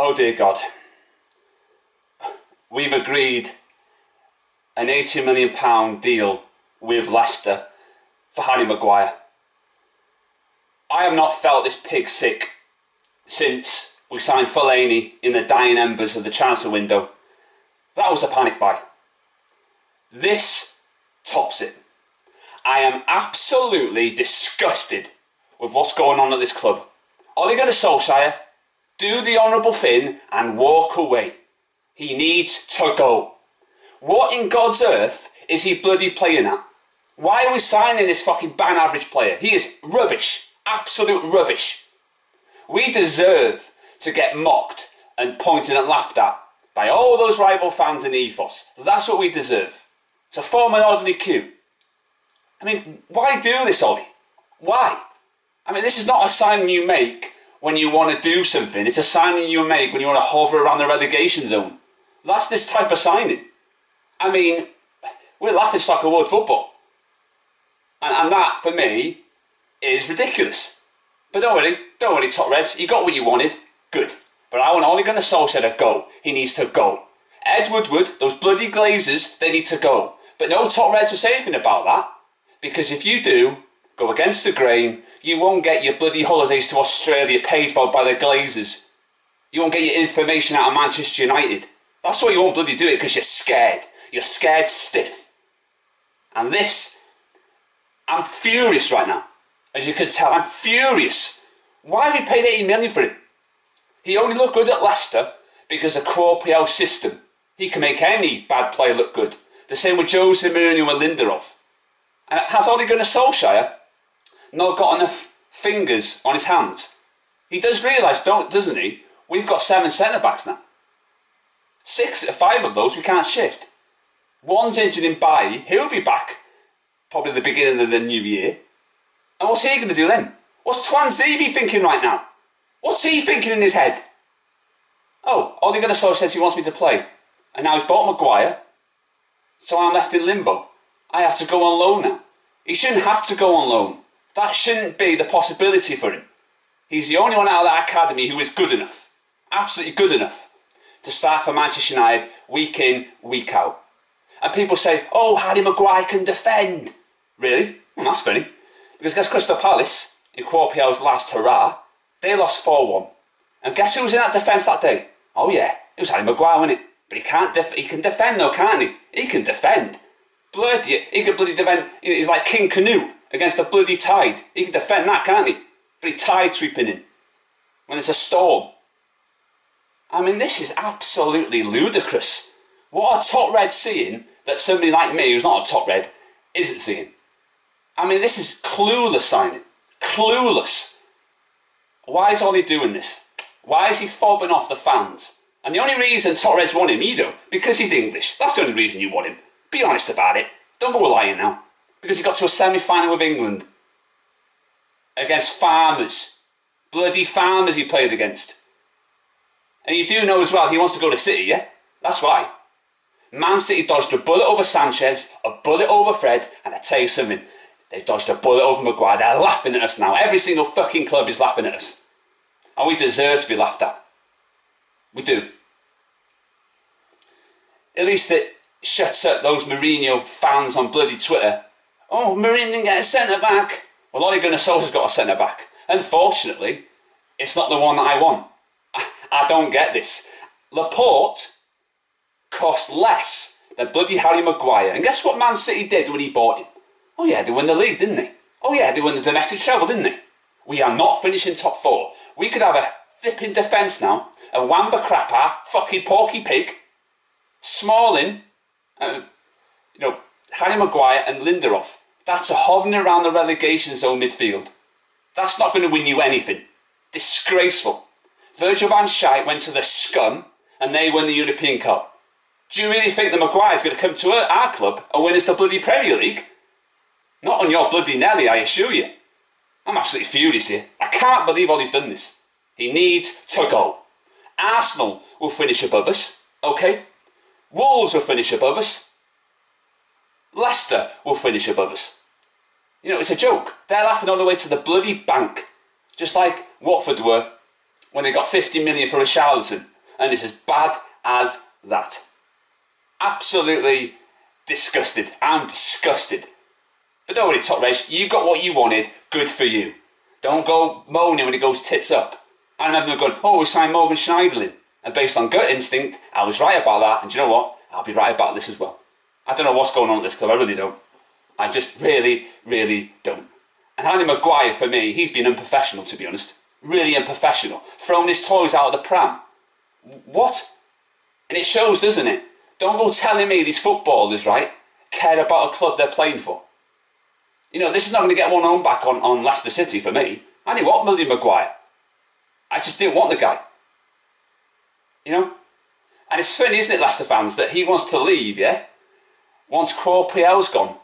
Oh dear God. We've agreed an £80 million deal with Leicester for Harry Maguire. I have not felt this pig sick since we signed Fellaini in the dying embers of the transfer window. That was a panic buy. This tops it. I am absolutely disgusted with what's going on at this club. Ole Gunnar Solskjaer, do the honourable thing and walk away. He needs to go. What in God's earth is he bloody playing at? Why are we signing this fucking bang average player? He is rubbish. Absolute rubbish. We deserve to get mocked and pointed and laughed at by all those rival fans in the ethos. That's what we deserve. To form an orderly queue. I mean, why do this, Ollie? Why? I mean, this is not a signing you make when you want to do something. It's a signing you make when you want to hover around the relegation zone. That's this type of signing. I mean, we're laughing stock of world football. And that, for me, is ridiculous. But don't worry, Top Reds. You got what you wanted. Good. But I want Ole Gunnar Solskjaer to go. He needs to go. Ed Woodward, those bloody Glazers, they need to go. But no Top Reds will say anything about that. Because if you do go against the grain, you won't get your bloody holidays to Australia paid for by the Glazers. You won't get your information out of Manchester United. That's why you won't bloody do it, because you're scared. You're scared stiff. And this, I'm furious right now. As you can tell, I'm furious. Why have we paid 80 million for him? He only looked good at Leicester because of Corpio's system. He can make any bad player look good. The same with Jose Mourinho and Lindelof. And has Ole Gunnar Solskjaer not got enough fingers on his hands? He does realise, doesn't he? We've got 7 centre-backs now. 5 of those we can't shift. One's injured in Bailly. He'll be back probably at the beginning of the new year. And what's he going to do then? What's Twanzebe thinking right now? What's he thinking in his head? Oh, Ole Gunnar Solskjaer says he wants me to play. And now he's bought Maguire. So I'm left in limbo. I have to go on loan now. He shouldn't have to go on loan. That shouldn't be the possibility for him. He's the only one out of that academy who is good enough. Absolutely good enough. To start for Manchester United week in, week out. And people say, oh, Harry Maguire can defend. Really? Well, that's funny. Because against Crystal Palace, in Corpio's last hurrah, they lost 4-1. And guess who was in that defence that day? Oh yeah, it was Harry Maguire, wasn't it? But he can defend though, can't he? He can defend. Bloody, he can bloody defend. He's like King Canute against the bloody tide. He can defend that, can't he? But he tide sweeping in. When it's a storm. I mean, this is absolutely ludicrous. What are Top Reds seeing that somebody like me, who's not a Top Red, isn't seeing? I mean, this is clueless signing. Clueless. Why is Ollie doing this? Why is he fobbing off the fans? And the only reason Top Reds want him, either, because he's English. That's the only reason you want him. Be honest about it. Don't go lying now. Because he got to a semi-final with England. Against Farmers. Bloody Farmers he played against. And you do know as well he wants to go to City, yeah? That's why. Man City dodged a bullet over Sanchez, a bullet over Fred, and I tell you something, they dodged a bullet over Maguire. They're laughing at us now. Every single fucking club is laughing at us. And we deserve to be laughed at. We do. At least it shuts up those Mourinho fans on bloody Twitter. Oh, Mourinho didn't get a centre-back. Well, Ole Gunnar Solskjaer's got a centre-back. Unfortunately, it's not the one that I want. I don't get this. Laporte cost less than bloody Harry Maguire. And guess what Man City did when he bought him? Oh yeah, they won the league, didn't they? Oh yeah, they won the domestic treble, didn't they? We are not finishing top 4. We could have a flipping defence now. A Wamba Crapper, fucking Porky Pig, Smalling, Harry Maguire and Lindelof. That's a hovering around the relegation zone midfield. That's not going to win you anything. Disgraceful. Virgil van Dijk went to the scum and they won the European Cup. Do you really think that Maguire's going to come to our club and win us the bloody Premier League? Not on your bloody Nelly, I assure you. I'm absolutely furious here. I can't believe Ollie's done this. He needs to go. Arsenal will finish above us, okay? Wolves will finish above us. Leicester will finish above us. You know, it's a joke. They're laughing all the way to the bloody bank. Just like Watford were when they got 50 million for a Richarlison, and it's as bad as that. Absolutely disgusted. I'm disgusted. But don't worry, Top Reg, you got what you wanted, good for you. Don't go moaning when he goes tits up. I remember them going, oh, we signed Morgan Schneiderlin. And based on gut instinct, I was right about that, and do you know what? I'll be right about this as well. I don't know what's going on at this club, I really don't. I just really, really don't. And Harry Maguire, for me, he's been unprofessional, to be honest. Really unprofessional. Throwing his toys out of the pram. What? And it shows, doesn't it? Don't go telling me these footballers, right, care about a club they're playing for. You know, this is not going to get one home back on Leicester City for me. I didn't want Millie Maguire. I just didn't want the guy. You know? And it's funny, isn't it, Leicester fans, that he wants to leave, yeah? Once Priel's gone.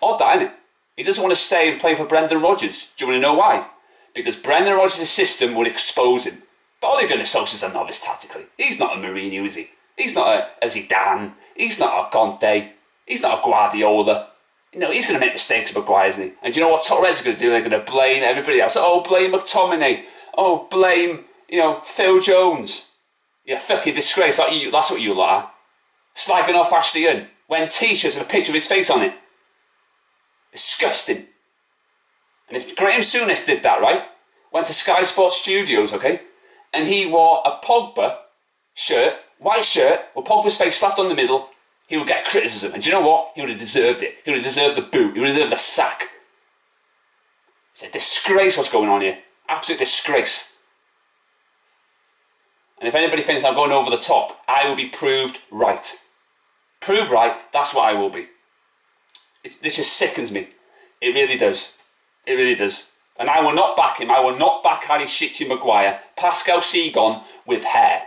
Odd that, isn't it? He doesn't want to stay and play for Brendan Rodgers. Do you want to know why? Because Brendan Rodgers' system would expose him. But Ole Gunnar Solskjaer's a novice tactically. He's not a Mourinho, is he? He's not a Zidane. He's not a Conte. He's not a Guardiola. You know, he's going to make mistakes, Maguire, isn't he? And do you know what Top Red's going to do? They're going to blame everybody else. Oh, blame McTominay. Oh, blame, you know, Phil Jones. You fucking disgrace. That's what you lot are. Slagging off Ashley Young. Wearing t-shirts with a picture of his face on it. Disgusting. And if Graham Souness did that, right? Went to Sky Sports Studios, okay? And he wore a Pogba shirt, white shirt, with Pogba's face slapped on the middle, he would get criticism. And do you know what? He would have deserved it. He would have deserved the boot. He would have deserved the sack. It's a disgrace what's going on here. Absolute disgrace. And if anybody thinks I'm going over the top, I will be proved right. Proved right, that's what I will be. This just sickens me. It really does. It really does. And I will not back him. I will not back Harry Shitty Maguire. Pascal Segon with hair.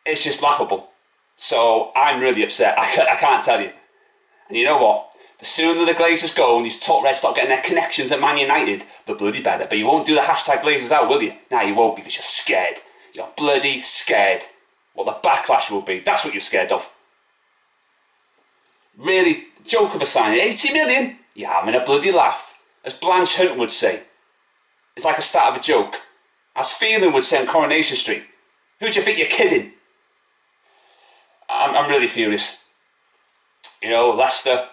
It's just laughable. So I'm really upset. I can't tell you. And you know what? The sooner the Glazers go and these top Reds start getting their connections at Man United, the bloody better. But you won't do the hashtag Glazers out, will you? No, you won't, because you're scared. You're bloody scared. What the backlash will be. That's what you're scared of. Really, joke of a signing. 80 million? Yeah, I'm in a bloody laugh. As Blanche Hunt would say. It's like a start of a joke. As Phelan would say on Coronation Street. Who do you think you're kidding? I'm really furious. You know, Leicester,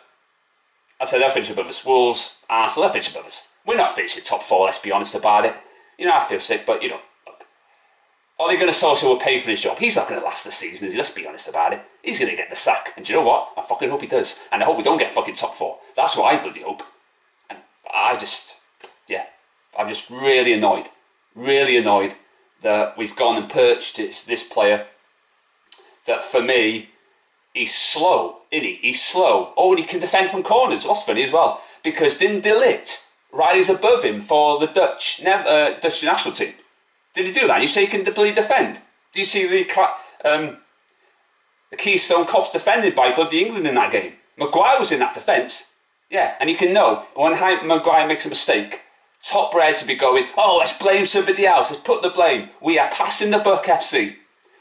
I said they'll finish above us. Wolves, Arsenal, they'll finish above us. We're not finishing top four, let's be honest about it. You know, I feel sick, but you know, look. Ole Gunnar Solskjaer will pay for his job. He's not going to last the season, is he? Let's be honest about it. He's going to get the sack. And do you know what? I fucking hope he does. And I hope we don't get fucking top four. That's what I bloody hope. And I'm just really annoyed. Really annoyed that we've gone and purchased this player that for me, he's slow, isn't he? He's slow. Oh, and he can defend from corners. That's funny as well. Because didn't De Ligt rise above him for the Dutch national team? Did he do that? You say he can bloody defend? Do you see the Keystone Cops defended by bloody England in that game? Maguire was in that defence. Yeah, and you can know when Maguire makes a mistake, top Reds will be going, oh, let's blame somebody else. Let's put the blame. We are passing the buck, FC.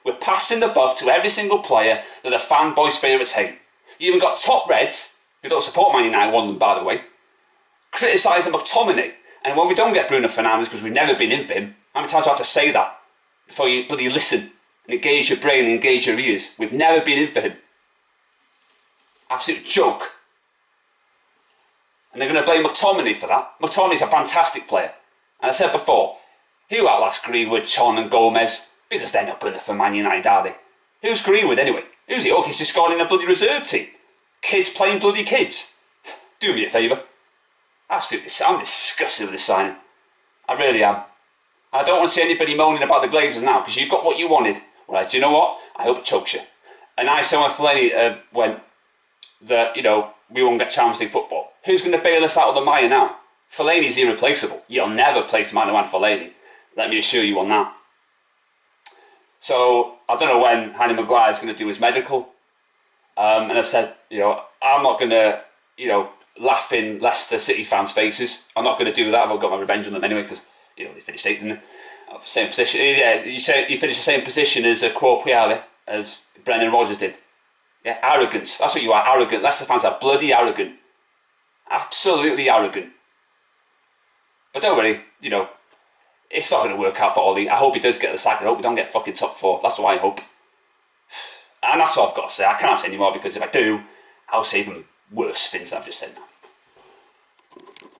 We're passing the buck to every single player that the fanboys' favourites hate. You even got top Reds, who don't support Man United, one of them by the way, criticising McTominay. And when we don't get Bruno Fernandes because we've never been in for him, how many times do I have to say that before you bloody listen and engage your brain and engage your ears? We've never been in for him. Absolute joke. And they're going to blame McTominay for that. McTominay's a fantastic player. And I said before, who outlasts Greenwood, Chon and Gomez? Because they're not good enough for Man United, are they? Who's Greenwood anyway? Who's he? Oh, he's just gone in a bloody reserve team. Kids playing bloody kids. Do me a favour. Absolutely, I'm disgusted with this signing. I really am. I don't want to see anybody moaning about the Glazers now, because you got what you wanted. Right, do you know what? I hope it chokes you. And I said when Fellaini went that, you know, we won't get Champions League football. Who's going to bail us out of the mire now? Fellaini's irreplaceable. You'll never place Manuel Fellaini. Let me assure you on that. So, I don't know when Harry Maguire is going to do his medical. And I said, you know, I'm not going to, you know, laugh in Leicester City fans' faces. I'm not going to do that. I've got my revenge on them anyway, because, you know, they finished 8th, didn't they? Same position. Yeah, you finished the same position as Priel, as Brendan Rodgers did. Yeah, arrogance. That's what you are, arrogant. Leicester fans are bloody arrogant. Absolutely arrogant. But don't worry, you know, It's not going to work out for Ollie. I hope he does get the sack. I hope we don't get fucking top 4. That's what I hope. And that's all I've got to say. I can't say any more because if I do, I'll say even worse things than I've just said now.